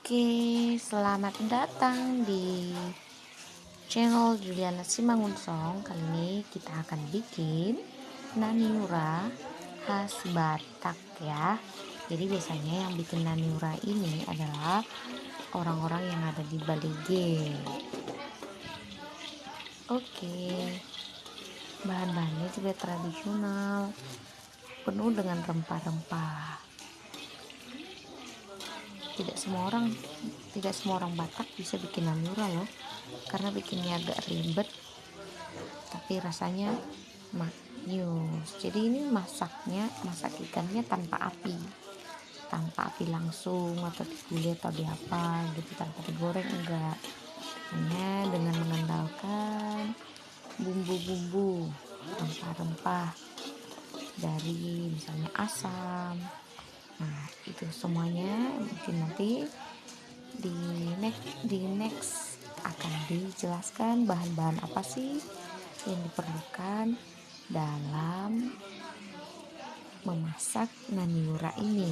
Oke, selamat datang di channel Juliana Simangunsong. Kali ini kita akan bikin naniura khas Batak ya. Jadi biasanya yang bikin naniura ini adalah orang-orang yang ada di Balige. Oke, bahan-bahannya juga tradisional, penuh dengan rempah-rempah. Tidak semua orang Batak bisa bikin naniura loh, karena bikinnya agak ribet tapi rasanya maknyus. Jadi ini masak ikannya tanpa api langsung atau digulai atau di apa gitu, tanpa digoreng, enggak, hanya dengan mengandalkan bumbu-bumbu rempah-rempah dari misalnya asam. Nah, itu semuanya mungkin nanti di next akan dijelaskan bahan-bahan apa sih yang diperlukan dalam memasak naniura ini.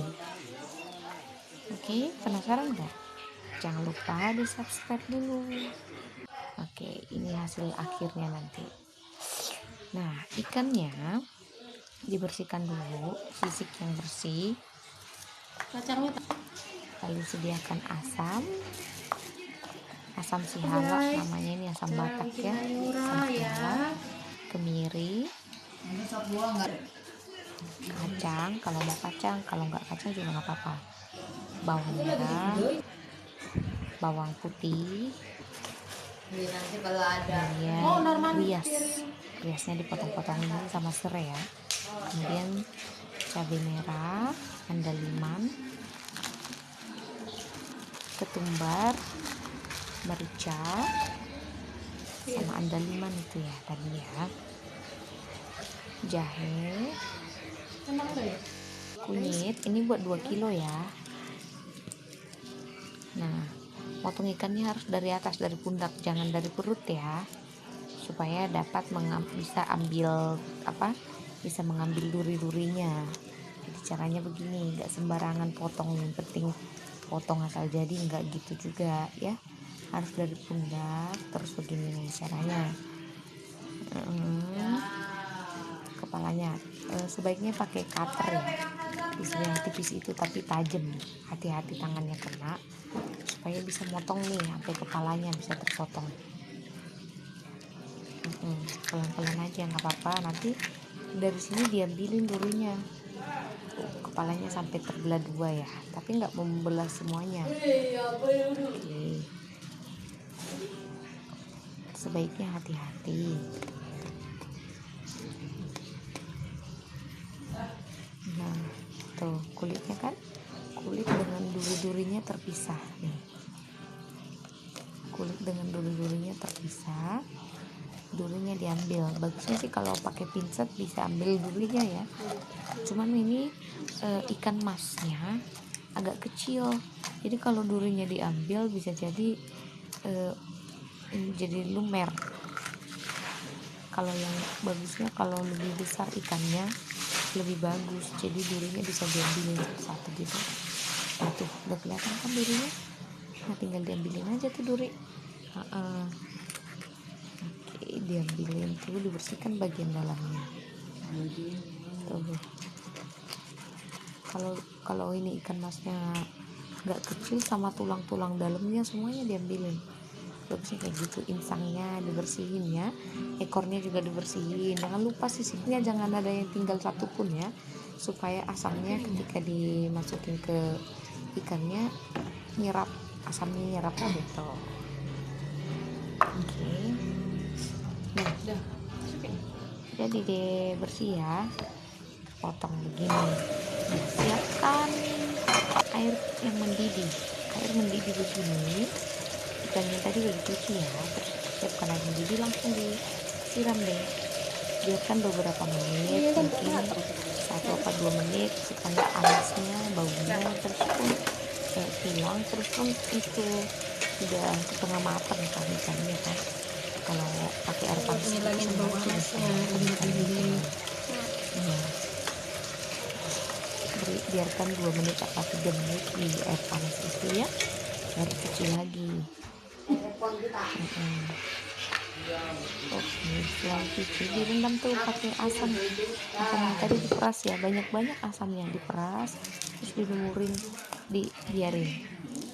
Oke, penasaran nggak? Jangan lupa di subscribe dulu. Oke, ini hasil akhirnya nanti. Nah, ikannya dibersihkan dulu, sisik yang bersih. Kacangnya Lalu sediakan asam sihala, namanya ini asam Batak ya, asam sihala, kemiri, kacang kalau mau kacang, kalau nggak kacang juga nggak apa-apa, bawang merah, bawang putih, kemudian riasnya dipotong-potongin dulu sama serai ya, kemudian cabai merah, andaliman, ketumbar, merica, sama andaliman itu ya tadi ya, jahe, kunyit, ini buat 2 kilo ya. Nah, potong ikannya harus dari atas, dari pundak, jangan dari perut ya, supaya dapat bisa mengambil duri-durinya. Jadi caranya begini, nggak sembarangan potong, yang penting potong asal jadi, nggak gitu juga ya, harus dari pundak. Terus begini nih caranya. Kepalanya sebaiknya pakai cutter ya, pisau yang tipis itu tapi tajam, hati-hati tangannya kena, supaya bisa motong nih sampai kepalanya bisa terpotong. Pelan-pelan aja, nggak apa-apa, nanti dari sini diambilin durinya, kepalanya sampai terbelah dua ya, tapi nggak membelah semuanya. Oke. Sebaiknya hati-hati. Nah, tuh kulitnya kan, kulit dengan duri-durinya terpisah nih, kulit dengan duri-durinya terpisah, durinya diambil. Bagusnya sih kalau pakai pinset bisa ambil durinya ya, cuman ini ikan masnya agak kecil, jadi kalau durinya diambil bisa jadi jadi lumer. Kalau yang bagusnya kalau lebih besar ikannya lebih bagus, jadi durinya bisa diambilin satu gitu. Nah tuh udah kelihatan kan durinya, nah tinggal diambilin aja tuh duri. Oke, diambilin tuh, dibersihkan bagian dalamnya tuh. Kalau ini ikan masnya nggak kecil, sama tulang-tulang dalamnya semuanya diambilin. Bagusnya kayak gitu, insangnya dibersihin ya, ekornya juga dibersihin, jangan lupa sisiknya jangan ada yang tinggal satu pun ya, supaya asamnya ketika dimasukin ke ikannya nyerap, asamnya nyerap gitu. Oke. Nah, jadi deh bersih ya, potong begini. Nah, siapkan air yang mendidih begini, ikannya tadi udah dicuci ya, terus siapkan air mendidih, langsung disiram deh, biarkan beberapa menit, mungkin 1 atau 2 menit, supaya panasnya, baunya terus pun hilang, terus pun itu udah setengah matang kan ikannya kan. Kalau pakai air panas ngilangin bau panasnya. Biarkan 2 menit atau 3 menit di air panas itu ya. baru cuci lagi. Oke, setelah cuci direndam tuh pakai asam yang tadi diperas ya, banyak-banyak asamnya diperas, terus dilumurin, dibiarin.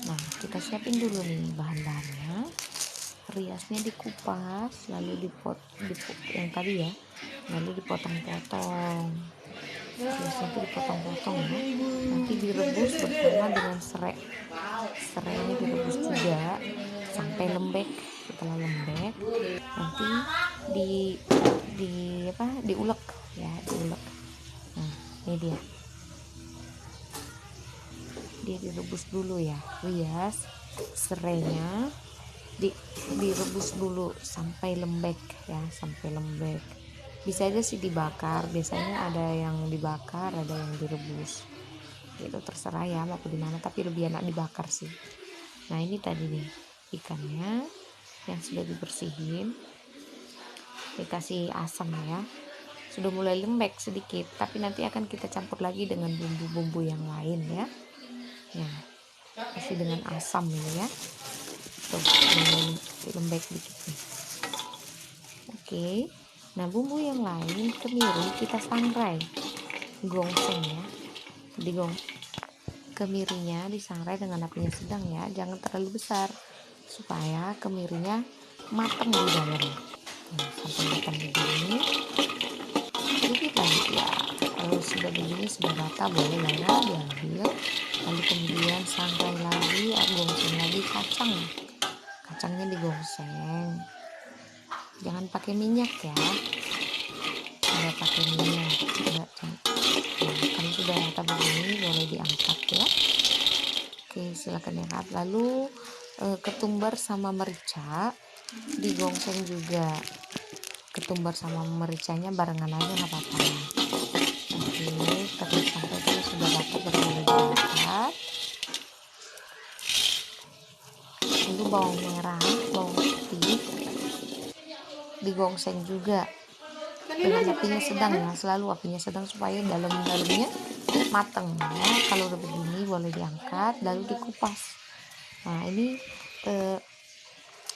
Nah, kita siapin dulu nih bahan-bahannya. Riasnya dikupas, lalu yang tadi ya, lalu dipotong-potong. Riasnya itu dipotong-potong ya, nanti direbus bersama dengan serai. Serainya direbus juga sampai lembek. Setelah lembek, nanti diulek ya, diulek. Nah, ini dia direbus dulu ya, rias serainya direbus dulu sampai lembek ya, sampai lembek. Bisa aja sih dibakar, biasanya ada yang dibakar, ada yang direbus, itu terserah ya mau di mana, tapi lebih enak dibakar sih. Nah, ini tadi nih ikannya yang sudah dibersihin, dikasih asam ya, sudah mulai lembek sedikit, tapi nanti akan kita campur lagi dengan bumbu-bumbu yang lain ya. Nah, kasih dengan asam ini ya, tuh mulai lembek dikit nih. Oke, nah bumbu yang lain, kemiri kita sangrai, gongseng ya, kemirinya disangrai dengan apinya sedang ya, jangan terlalu besar supaya kemirinya matang di dalam. Nah, sampai matang begini dikit lagi ya, kalau sudah begini sudah rata boleh lah ya diambil. Lalu kemudian sangrai lagi, gongseng lagi kacangnya digongseng, jangan pakai minyak ya, tidak pakai minyak. Nah, kalau sudah rata begini boleh diangkat ya. Oke, silakan diangkat. Lalu ketumbar sama merica digongseng juga, ketumbar sama mericanya barengan aja nggak apa-apa. Oke, terus sampai itu sudah rata baru boleh diangkat. Lalu bawang merah, bawang putih digongseng juga dengan apinya sedang ya, selalu apinya sedang supaya dalamnya matang ya. Kalau udah begini boleh diangkat lalu dikupas. Nah, ini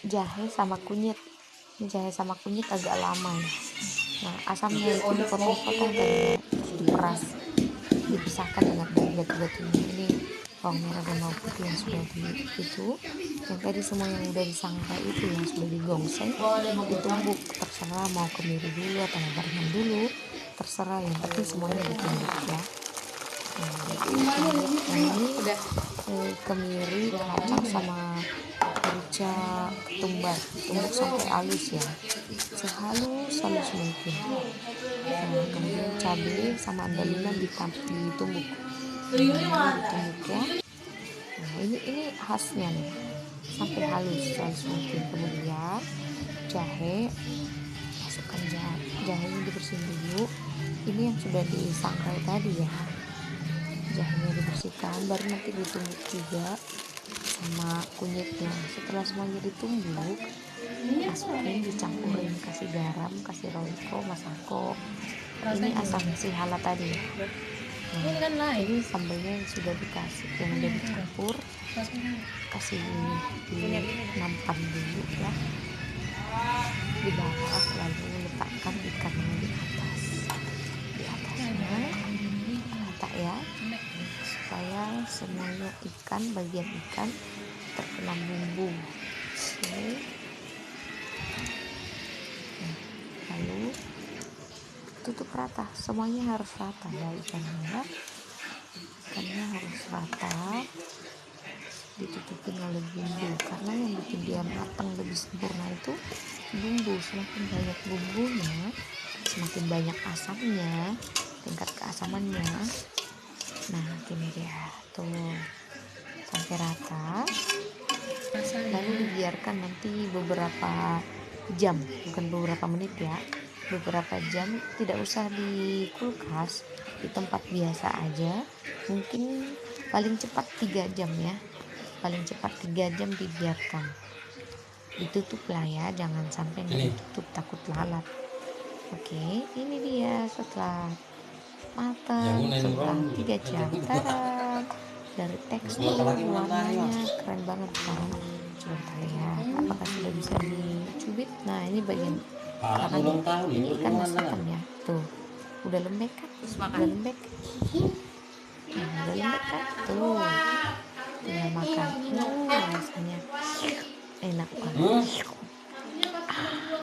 jahe sama kunyit. Ini jahe sama kunyit agak lama ya. Nah, asamnya itu dipotong-potong tadi ya, diperas, dipisahkan dengan batu-batunya. Ini bawang merah dan bawang putih yang sudah yang tadi semua yang udah disangrai itu yang sudah digongseng, ditumbuk, terserah mau kemiri dulu atau mau barengan dulu, terserah, yang penting semuanya ditumbuk ya. Nah, ini kemiri, kacang sama merica, ketumbar, tumbuk sampai halus ya, sehalus mungkin. Nah, kemudian cabai sama andaliman ditumbuk ya. Nah, ini khasnya nih, sampai halus mungkin. Kemudian jahe, masukkan jahenya dibersihin dulu. Ini yang sudah disangrai tadi ya, jahenya dibersihkan, baru nanti ditumbuk juga sama kunyitnya. Setelah semuanya ditumbuk, masukin, dicampurin, kasih garam, kasih roiko, masako. Ini asam si hala tadi. Nah, ini sambalnya sudah dikasih, yang udah dicampur, kasih nampan dulu ya di bawah, lalu letakkan ikannya di atasnya rata ya, supaya semuanya bagian ikan terkena bumbu. Oke. Nah, lalu tutup rata, semuanya harus rata ya, ikannya harus rata, ditutupin oleh bumbu, karena yang bikin dia matang lebih sempurna itu bumbu. Semakin banyak bumbunya, semakin banyak asamnya, tingkat keasamannya. Nah, gini dia tuh sampai rata, lalu dibiarkan nanti beberapa jam, bukan beberapa menit ya, beberapa jam. Tidak usah di kulkas, di tempat biasa aja, mungkin paling cepat 3 jam ya, paling cepat 3 jam dibiarkan. Ditutup lah ya, jangan sampai nggak ditutup, takut lalat. Oke, ini dia setelah matang, setelah 3 jam. Tada! dari tekstur warnanya keren banget kan. Coba kita lihat apakah sudah bisa dicubit. Nah ini bagian belakangnya ini ikan mas hitam ya, tuh udah lembek kan, udah lembek. Nah, udah lembek kan, tuh tinggal makan. Rasanya enak banget.